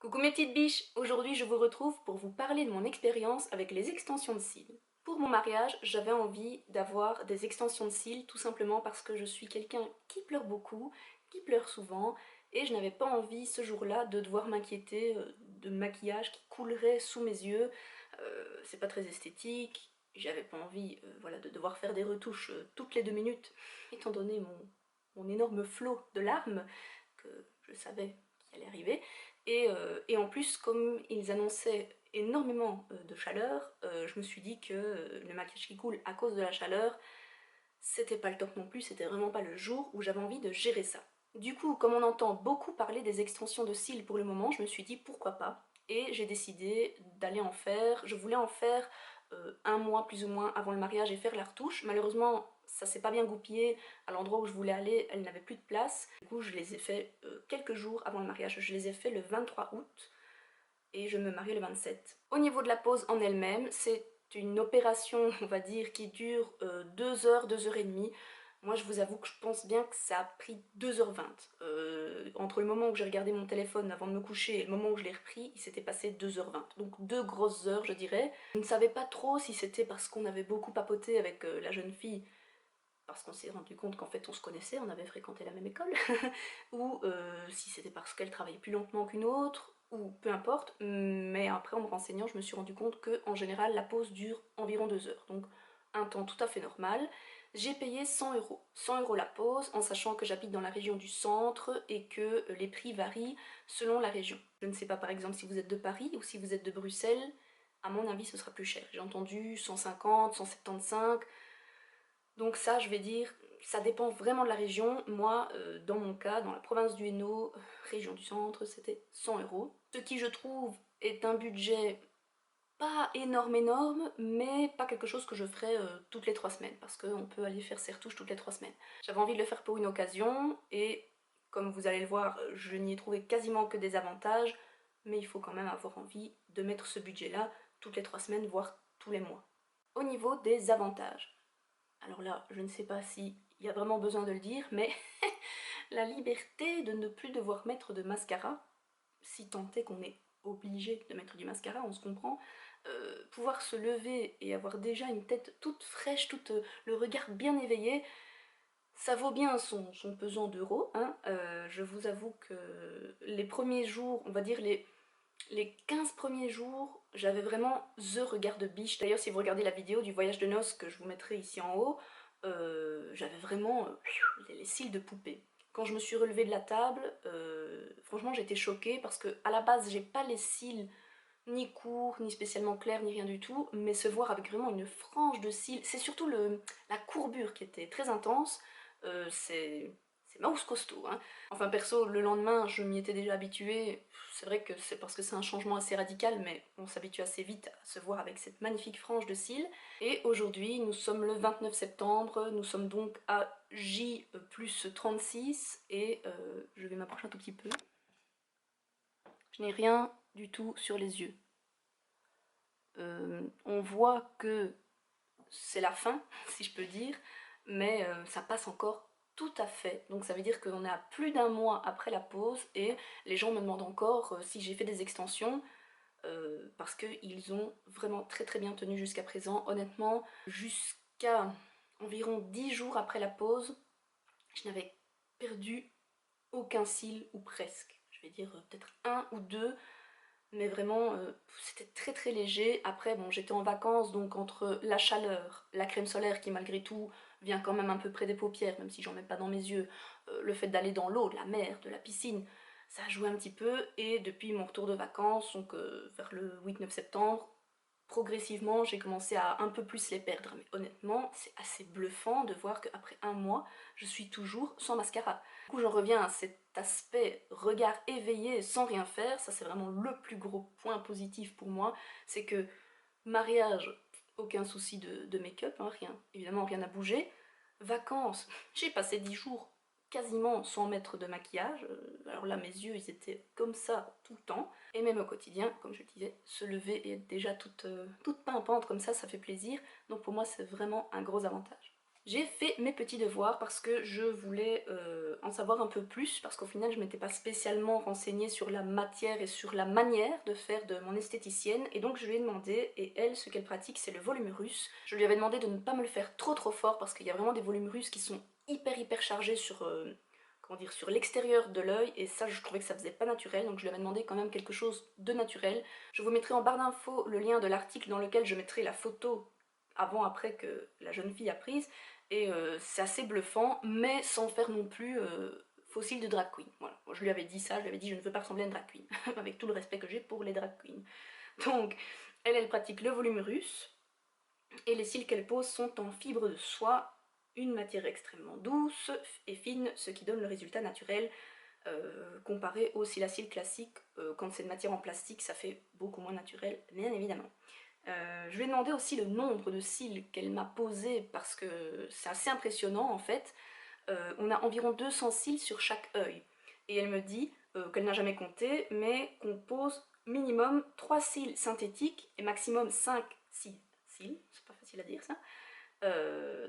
Coucou mes petites biches, aujourd'hui je vous retrouve pour vous parler de mon expérience avec les extensions de cils. Pour mon mariage, j'avais envie d'avoir des extensions de cils tout simplement parce que je suis quelqu'un qui pleure beaucoup, qui pleure souvent, et je n'avais pas envie ce jour-là de devoir m'inquiéter de maquillage qui coulerait sous mes yeux. C'est pas très esthétique, j'avais pas envie voilà, de devoir faire des retouches toutes les 2 minutes, étant donné mon énorme flot de larmes que je savais qui allait arriver. Et en plus, comme ils annonçaient énormément de chaleur, je me suis dit que le maquillage qui coule à cause de la chaleur, c'était pas le top non plus, c'était vraiment pas le jour où j'avais envie de gérer ça. Du coup, comme on entend beaucoup parler des extensions de cils pour le moment, je me suis dit pourquoi pas, et j'ai décidé d'aller en faire. Je voulais en faire un mois plus ou moins avant le mariage et faire la retouche. Malheureusement, ça s'est pas bien goupillé, à l'endroit où je voulais aller, elle n'avait plus de place. Du coup, je les ai fait quelques jours avant le mariage, je les ai fait le 23 août, et je me marie le 27. Au niveau de la pose en elle-même, c'est une opération, on va dire, qui dure 2 heures, 2 heures et demie. Moi, je vous avoue que je pense bien que ça a pris 2h20. Entre le moment où j'ai regardé mon téléphone avant de me coucher et le moment où je l'ai repris, il s'était passé 2h20. Donc 2 grosses heures, je dirais. Je ne savais pas trop si c'était parce qu'on avait beaucoup papoté avec la jeune fille, parce qu'on s'est rendu compte qu'en fait on se connaissait, on avait fréquenté la même école, ou si c'était parce qu'elle travaillait plus lentement qu'une autre, ou peu importe, mais après en me renseignant je me suis rendu compte que en général la pause dure environ 2 heures, donc un temps tout à fait normal. J'ai payé 100 euros, 100 euros la pause, en sachant que j'habite dans la région du centre et que les prix varient selon la région. Je ne sais pas par exemple si vous êtes de Paris ou si vous êtes de Bruxelles, à mon avis ce sera plus cher. J'ai entendu 150, 175, donc ça, je vais dire, ça dépend vraiment de la région. Moi, dans mon cas, dans la province du Hainaut, région du centre, c'était 100 euros. Ce qui, je trouve, est un budget pas énorme, mais pas quelque chose que je ferais toutes les 3 semaines, parce qu'on peut aller faire ses retouches toutes les 3 semaines. J'avais envie de le faire pour une occasion, et comme vous allez le voir, je n'y ai trouvé quasiment que des avantages, mais il faut quand même avoir envie de mettre ce budget-là toutes les 3 semaines, voire tous les mois. Au niveau des avantages, alors là, je ne sais pas s'il y a vraiment besoin de le dire, mais la liberté de ne plus devoir mettre de mascara, si tant est qu'on est obligé de mettre du mascara, on se comprend, pouvoir se lever et avoir déjà une tête toute fraîche, tout le regard bien éveillé, ça vaut bien son pesant d'euros, hein. Je vous avoue que les premiers jours, on va dire les 15 premiers jours, j'avais vraiment the regard de biche. D'ailleurs, si vous regardez la vidéo du voyage de noces que je vous mettrai ici en haut, j'avais vraiment les cils de poupée. Quand je me suis relevée de la table, franchement j'étais choquée parce que à la base j'ai pas les cils ni courts, ni spécialement clairs, ni rien du tout, mais se voir avec vraiment une frange de cils, c'est surtout la courbure qui était très intense, c'est mouse costaud, hein. Enfin perso, le lendemain, je m'y étais déjà habituée, c'est vrai que c'est parce que c'est un changement assez radical, mais on s'habitue assez vite à se voir avec cette magnifique frange de cils. Et aujourd'hui, nous sommes le 29 septembre, nous sommes donc à J plus 36, et je vais m'approcher un tout petit peu. Je n'ai rien du tout sur les yeux. On voit que c'est la fin, si je peux dire, mais ça passe encore tout à fait. Donc ça veut dire qu'on est à plus d'un mois après la pause et les gens me demandent encore si j'ai fait des extensions, parce qu'ils ont vraiment très très bien tenu jusqu'à présent. Honnêtement, jusqu'à environ 10 jours après la pause, je n'avais perdu aucun cil ou presque. Je vais dire peut-être un ou deux, mais vraiment c'était très très léger. Après bon, j'étais en vacances, donc entre la chaleur, la crème solaire qui malgré tout vient quand même un peu près des paupières, même si j'en mets pas dans mes yeux, le fait d'aller dans l'eau, de la mer, de la piscine, ça a joué un petit peu. Et depuis mon retour de vacances, donc vers le 8-9 septembre, progressivement j'ai commencé à un peu plus les perdre. Mais honnêtement, c'est assez bluffant de voir qu'après un mois, je suis toujours sans mascara. Du coup j'en reviens à cet aspect regard éveillé sans rien faire, ça c'est vraiment le plus gros point positif pour moi, c'est que mariage, aucun souci de make-up, hein, rien, évidemment rien n'a bougé. Vacances, j'ai passé 10 jours quasiment sans mettre de maquillage, alors là mes yeux ils étaient comme ça tout le temps, et même au quotidien, comme je le disais, se lever et être déjà toute pimpante comme ça fait plaisir, donc pour moi c'est vraiment un gros avantage. J'ai fait mes petits devoirs parce que je voulais en savoir un peu plus, parce qu'au final je m'étais pas spécialement renseignée sur la matière et sur la manière de faire de mon esthéticienne, et donc je lui ai demandé, et elle, ce qu'elle pratique, c'est le volume russe. Je lui avais demandé de ne pas me le faire trop fort, parce qu'il y a vraiment des volumes russes qui sont hyper chargés sur, comment dire, sur l'extérieur de l'œil, et ça je trouvais que ça faisait pas naturel, donc je lui avais demandé quand même quelque chose de naturel. Je vous mettrai en barre d'infos le lien de l'article dans lequel je mettrai la photo avant-après que la jeune fille a prise, et c'est assez bluffant, mais sans faire non plus fossile de drag queen. Voilà, moi, je lui avais dit ça, je lui avais dit je ne veux pas ressembler à une drag queen, avec tout le respect que j'ai pour les drag queens. Donc, elle pratique le volume russe, et les cils qu'elle pose sont en fibre de soie, une matière extrêmement douce et fine, ce qui donne le résultat naturel, comparé aux cils à cils classiques. Quand c'est de matière en plastique, ça fait beaucoup moins naturel, bien évidemment. Je lui ai demandé aussi le nombre de cils qu'elle m'a posé parce que c'est assez impressionnant en fait. On a environ 200 cils sur chaque œil. Et elle me dit qu'elle n'a jamais compté, mais qu'on pose minimum 3 cils synthétiques et maximum 5 cils. C'est pas facile à dire ça.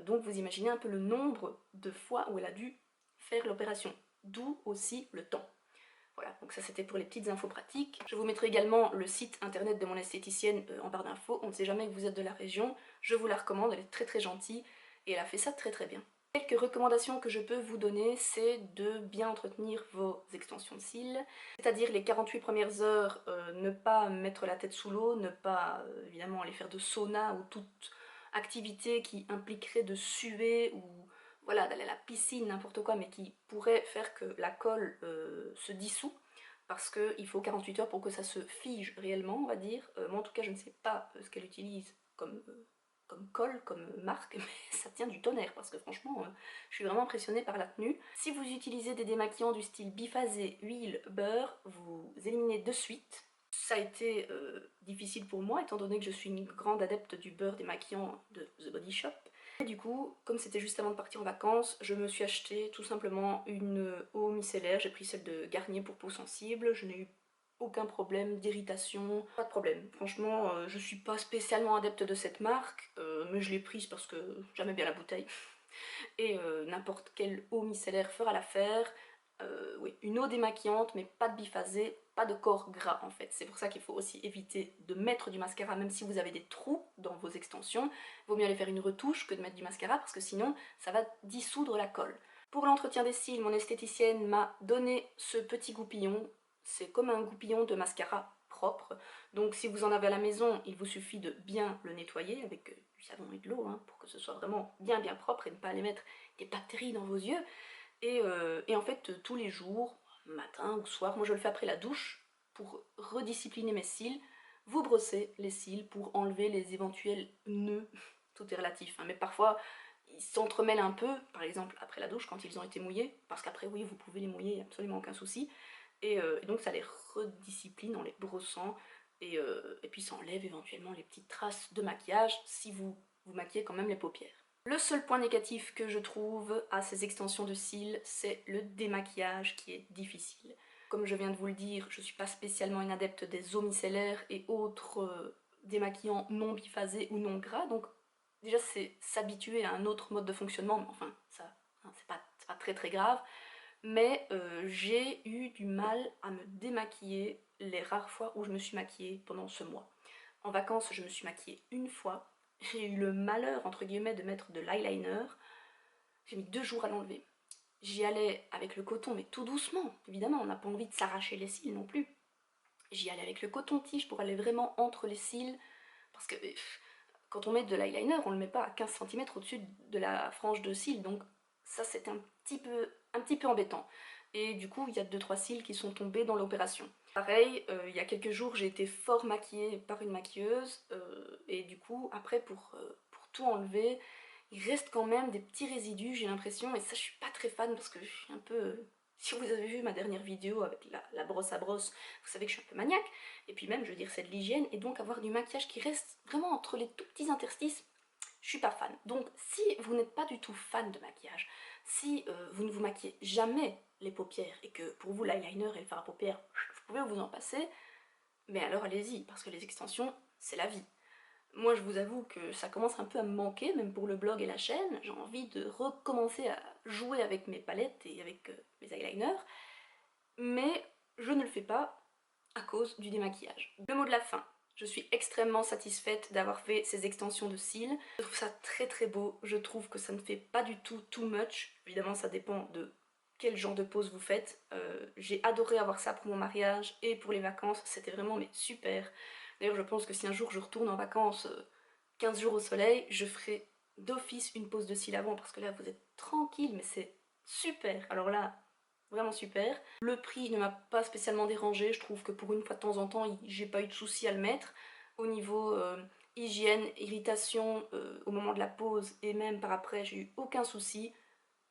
Donc vous imaginez un peu le nombre de fois où elle a dû faire l'opération. D'où aussi le temps. Voilà, donc ça c'était pour les petites infos pratiques. Je vous mettrai également le site internet de mon esthéticienne en barre d'infos. On ne sait jamais que vous êtes de la région, je vous la recommande, elle est très gentille et elle a fait ça très bien. Quelques recommandations que je peux vous donner, c'est de bien entretenir vos extensions de cils, c'est-à-dire les 48 premières heures, ne pas mettre la tête sous l'eau, ne pas évidemment aller faire de sauna ou toute activité qui impliquerait de suer ou voilà, d'aller à la piscine, n'importe quoi, mais qui pourrait faire que la colle se dissout, parce qu'il faut 48 heures pour que ça se fige réellement, on va dire. Moi en tout cas, je ne sais pas ce qu'elle utilise comme colle, comme marque, mais ça tient du tonnerre, parce que franchement, je suis vraiment impressionnée par la tenue. Si vous utilisez des démaquillants du style biphasé, huile, beurre, vous éliminez de suite. Ça a été difficile pour moi, étant donné que je suis une grande adepte du beurre démaquillant de The Body Shop. Et du coup, comme c'était juste avant de partir en vacances, je me suis acheté tout simplement une eau micellaire. J'ai pris celle de Garnier pour peau sensible. Je n'ai eu aucun problème d'irritation, pas de problème. Franchement, je suis pas spécialement adepte de cette marque, mais je l'ai prise parce que j'aimais bien la bouteille. Et n'importe quelle eau micellaire fera l'affaire. Oui, une eau démaquillante, mais pas de biphasé, pas de corps gras en fait. C'est pour ça qu'il faut aussi éviter de mettre du mascara, même si vous avez des trous dans vos extensions. Il vaut mieux aller faire une retouche que de mettre du mascara, parce que sinon, ça va dissoudre la colle. Pour l'entretien des cils, mon esthéticienne m'a donné ce petit goupillon. C'est comme un goupillon de mascara propre. Donc si vous en avez à la maison, il vous suffit de bien le nettoyer avec du savon et de l'eau, hein, pour que ce soit vraiment bien propre et ne pas aller mettre des bactéries dans vos yeux. Et en fait, tous les jours, matin ou soir, moi je le fais après la douche, pour rediscipliner mes cils, vous brossez les cils pour enlever les éventuels nœuds, tout est relatif, hein, mais parfois ils s'entremêlent un peu, par exemple après la douche quand ils ont été mouillés, parce qu'après oui vous pouvez les mouiller, absolument aucun souci, et donc ça les rediscipline en les brossant, et puis ça enlève éventuellement les petites traces de maquillage si vous vous maquillez quand même les paupières. Le seul point négatif que je trouve à ces extensions de cils, c'est le démaquillage qui est difficile. Comme je viens de vous le dire, je ne suis pas spécialement une adepte des eaux micellaires et autres démaquillants non biphasés ou non gras, donc déjà c'est s'habituer à un autre mode de fonctionnement, mais enfin ça, hein, c'est pas très grave, mais j'ai eu du mal à me démaquiller les rares fois où je me suis maquillée pendant ce mois. En vacances, je me suis maquillée une fois, j'ai eu le malheur, entre guillemets, de mettre de l'eyeliner. J'ai mis 2 jours à l'enlever. J'y allais avec le coton, mais tout doucement, évidemment, on n'a pas envie de s'arracher les cils non plus. J'y allais avec le coton-tige pour aller vraiment entre les cils, parce que quand on met de l'eyeliner, on le met pas à 15 cm au-dessus de la frange de cils, donc ça c'était un petit peu embêtant. Et du coup, il y a 2-3 cils qui sont tombés dans l'opération. Pareil, il y a quelques jours, j'ai été fort maquillée par une maquilleuse, et du coup, après, pour tout enlever, il reste quand même des petits résidus, j'ai l'impression, et ça, je suis pas très fan parce que je suis un peu... Si vous avez vu ma dernière vidéo avec la brosse à brosse, vous savez que je suis un peu maniaque, et puis même, je veux dire, c'est de l'hygiène, et donc avoir du maquillage qui reste vraiment entre les tout petits interstices, je suis pas fan. Donc, si vous n'êtes pas du tout fan de maquillage, si vous ne vous maquillez jamais les paupières et que pour vous l'eyeliner et le fard à paupières, vous pouvez vous en passer, mais alors allez-y, parce que les extensions, c'est la vie. Moi je vous avoue que ça commence un peu à me manquer, même pour le blog et la chaîne. J'ai envie de recommencer à jouer avec mes palettes et avec mes eyeliners, mais je ne le fais pas à cause du démaquillage. Le mot de la fin. Je suis extrêmement satisfaite d'avoir fait ces extensions de cils. Je trouve ça très très beau, je trouve que ça ne fait pas du tout too much. Évidemment ça dépend de quel genre de pose vous faites. J'ai adoré avoir ça pour mon mariage et pour les vacances, c'était vraiment mais super. D'ailleurs je pense que si un jour je retourne en vacances 15 jours au soleil, je ferai d'office une pose de cils avant parce que là vous êtes tranquille mais c'est super. Alors là, vraiment super. Le prix ne m'a pas spécialement dérangé, je trouve que pour une fois de temps en temps, j'ai pas eu de souci à le mettre. Au niveau hygiène, irritation, au moment de la pose et même par après, j'ai eu aucun souci.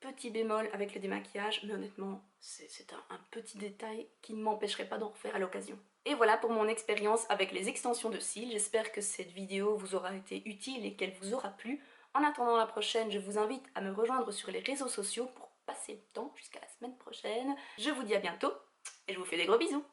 Petit bémol avec le démaquillage, mais honnêtement, c'est un petit détail qui ne m'empêcherait pas d'en refaire à l'occasion. Et voilà pour mon expérience avec les extensions de cils. J'espère que cette vidéo vous aura été utile et qu'elle vous aura plu. En attendant la prochaine, je vous invite à me rejoindre sur les réseaux sociaux pour passer le temps jusqu'à la semaine prochaine. Je vous dis à bientôt et je vous fais des gros bisous.